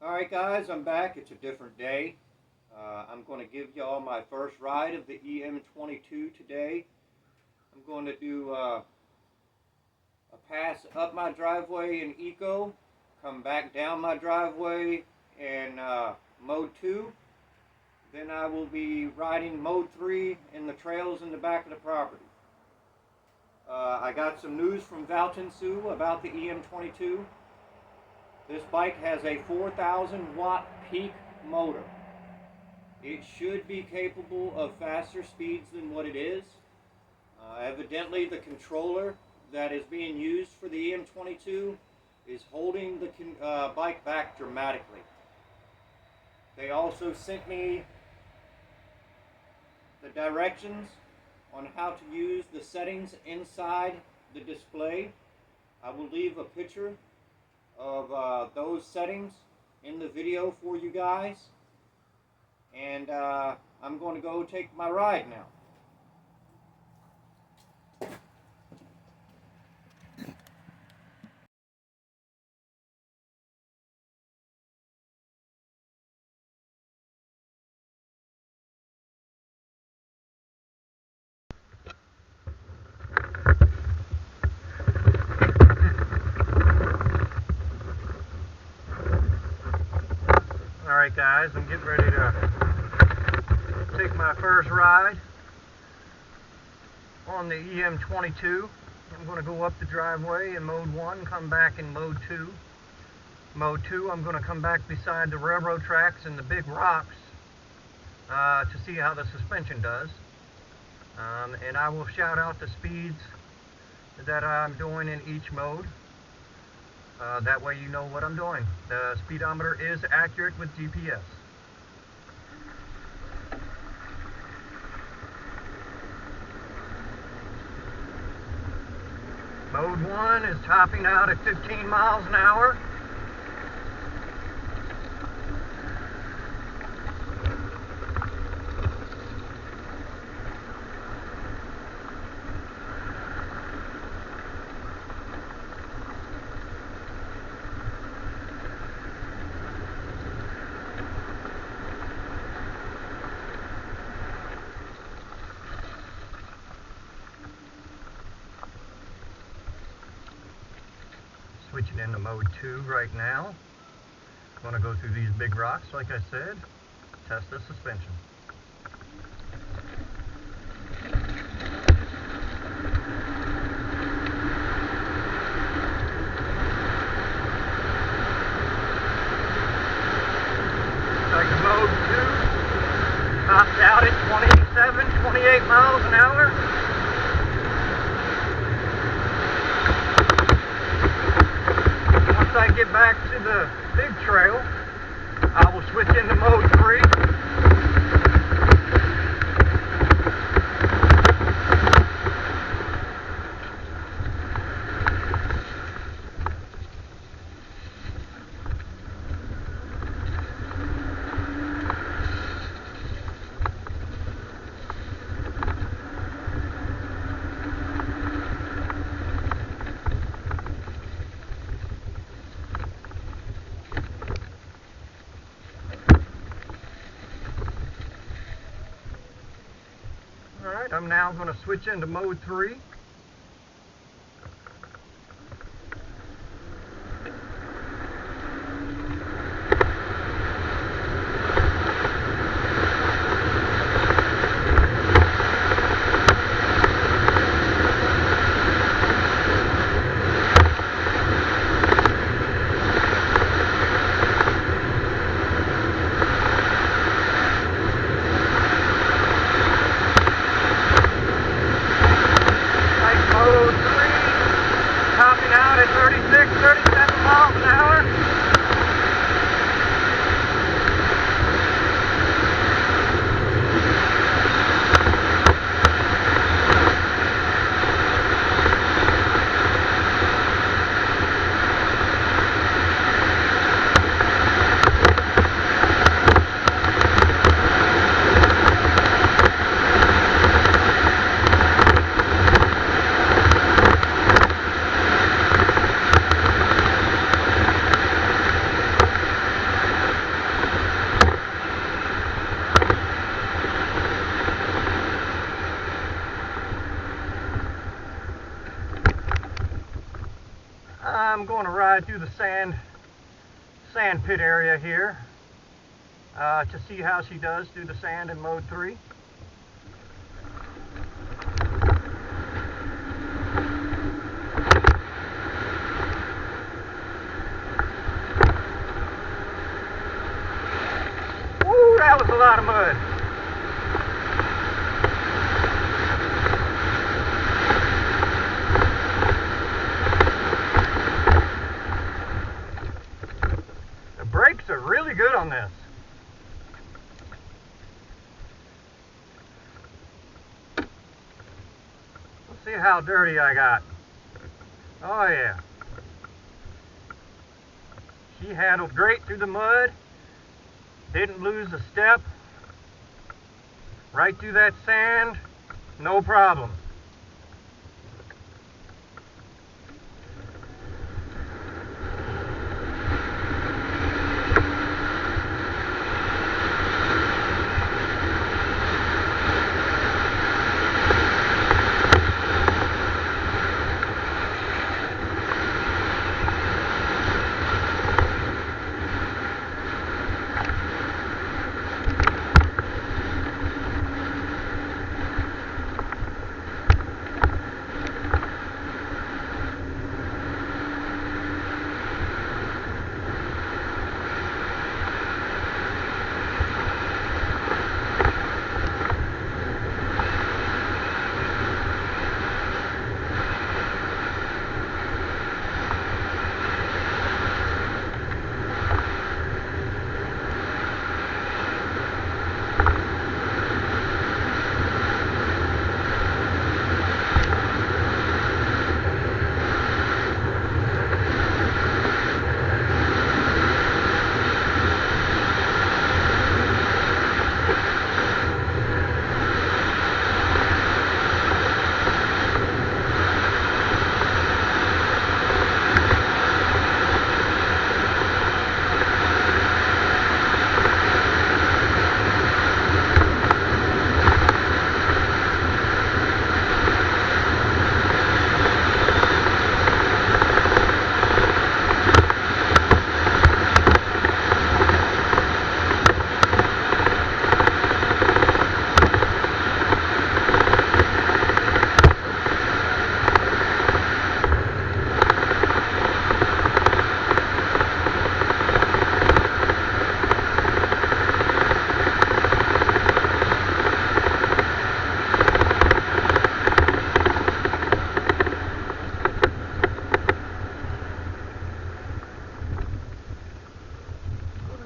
Alright guys, I'm back. It's a different day. I'm going to give y'all my first ride of the EM-22 today. I'm going to do a pass up my driveway in Eco, come back down my driveway in Mode 2. Then I will be riding Mode 3 in the trails in the back of the property. I got some news from Valtinsu about the EM-22. This bike has a 4,000 watt peak motor. It should be capable of faster speeds than what it is. Evidently the controller that is being used for the EM-22 is holding the bike back dramatically. They also sent me the directions on how to use the settings inside the display. I will leave a picture of those settings in the video for you guys, and I'm going to go take my ride now. Alright guys, I'm getting ready to take my first ride on the EM-22. I'm going to go up the driveway in Mode 1, come back in Mode 2. Mode 2, I'm going to come back beside the railroad tracks and the big rocks to see how the suspension does. And I will shout out the speeds that I'm doing in each mode. That way you know what I'm doing. The speedometer is accurate with GPS. Mode 1 is topping out at 15 miles an hour. Switching into Mode 2 right now. I'm going to go through these big rocks, like I said, test the suspension. Like Mode 2, topped out at 28 miles an hour. Once I get back to the big trail, I will switch into Mode 3. Alright, I'm now going to switch into Mode 3. I'm going to ride through the sand pit area here to see how she does through the sand in mode 3. Woo, that was a lot of mud. The brakes are really good on this. Let's see how dirty I got. Oh yeah. She handled great through the mud. Didn't lose a step. Right through that sand. No problem.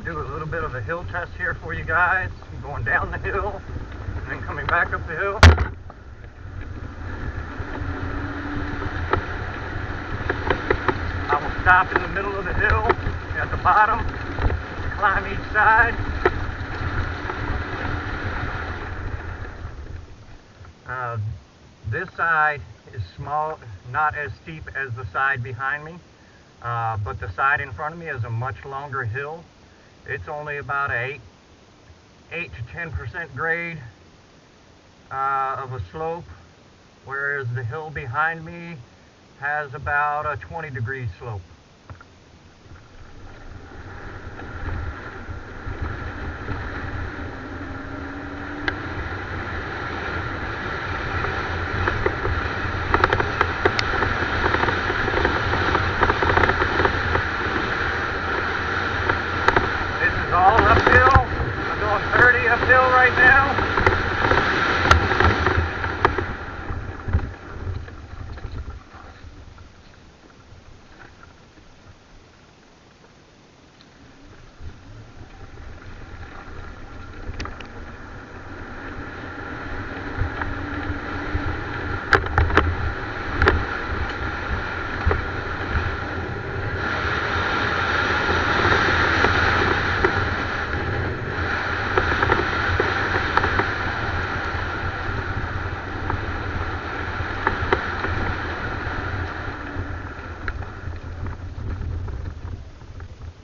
Do a little bit of a hill test here for you guys. I'm going down the hill and then coming back up the hill. I will stop in the middle of the hill at the bottom, climb each side. This side is small, not as steep as the side behind me, but the side in front of me is a much longer hill. It's only about a 8 to 10% grade of a slope, whereas the hill behind me has about a 20-degree slope. All uphill. I'm going 30 uphill right now.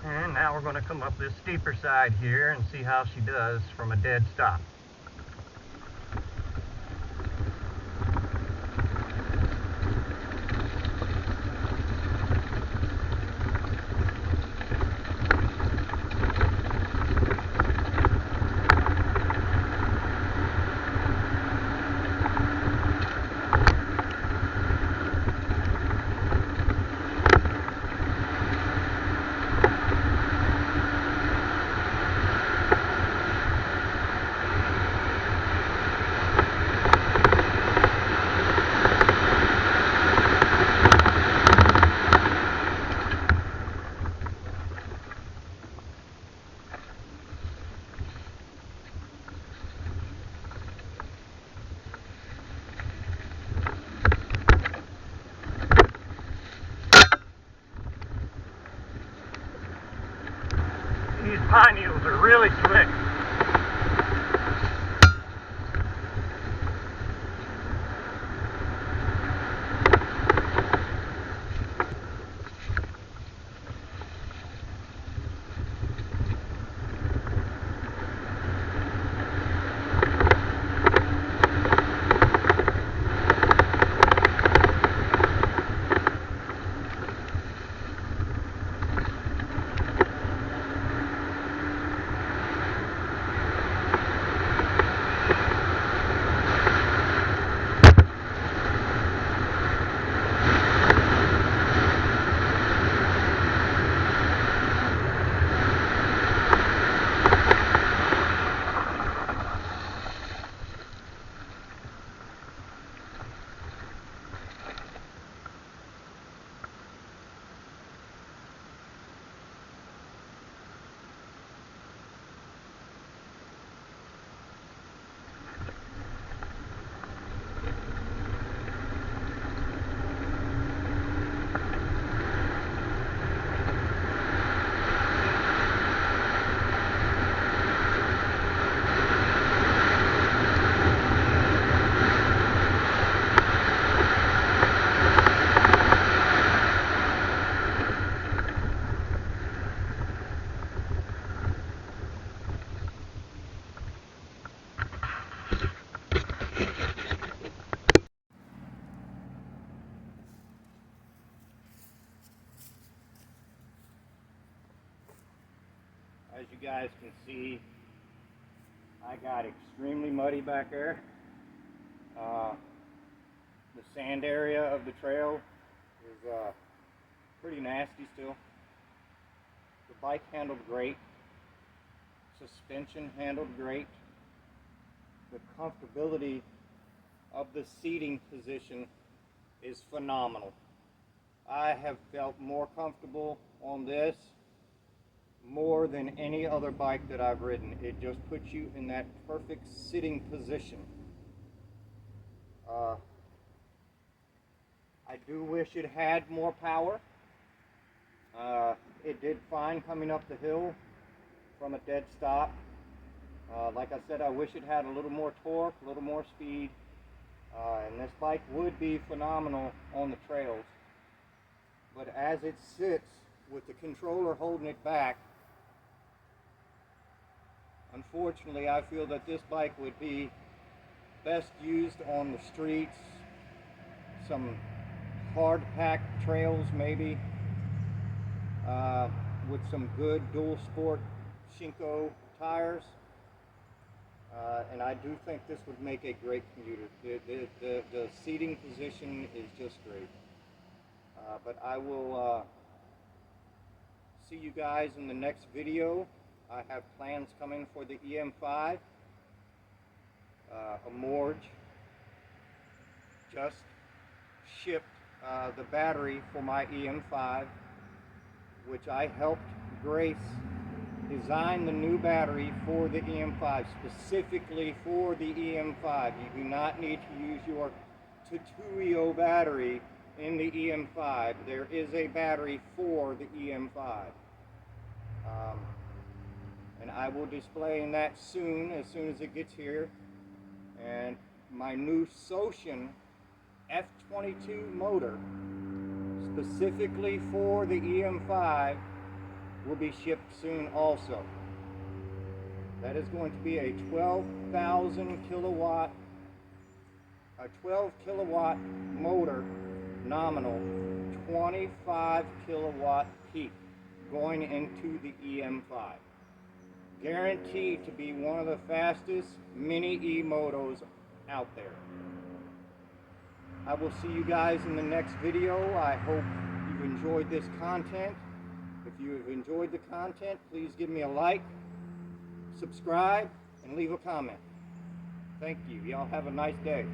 And now we're going to come up this steeper side here and see how she does from a dead stop. As you guys can see, I got extremely muddy back there. The sand area of the trail is pretty nasty still. The bike handled great. Suspension handled great. The comfortability of the seating position is phenomenal. I have felt more comfortable on this more than any other bike that I've ridden. It just puts you in that perfect sitting position. I do wish it had more power. It did fine coming up the hill from a dead stop. Like I said, I wish it had a little more torque, a little more speed, and this bike would be phenomenal on the trails. But as it sits with the controller holding it back, unfortunately I feel that this bike would be best used on the streets, some hard packed trails maybe, with some good dual sport Shinko tires. And I do think this would make a great commuter. The seating position is just great. But I will see you guys in the next video. I have plans coming for the EM5. Amorge just shipped the battery for my EM5, which I helped Grace design the new battery for the EM5, specifically for the EM5. You do not need to use your Tutuio battery in the EM5. There is a battery for the EM5. And I will display that as soon as it gets here. And my new Socian F-22 motor, specifically for the EM5, will be shipped soon also. That is going to be a 12 kilowatt motor, nominal, 25 kilowatt peak, going into the EM5. Guaranteed to be one of the fastest mini e-motos out there. I will see you guys in the next video. I hope you've enjoyed this content. If you have enjoyed the content, please give me a like, subscribe, and leave a comment. Thank you. Y'all have a nice day.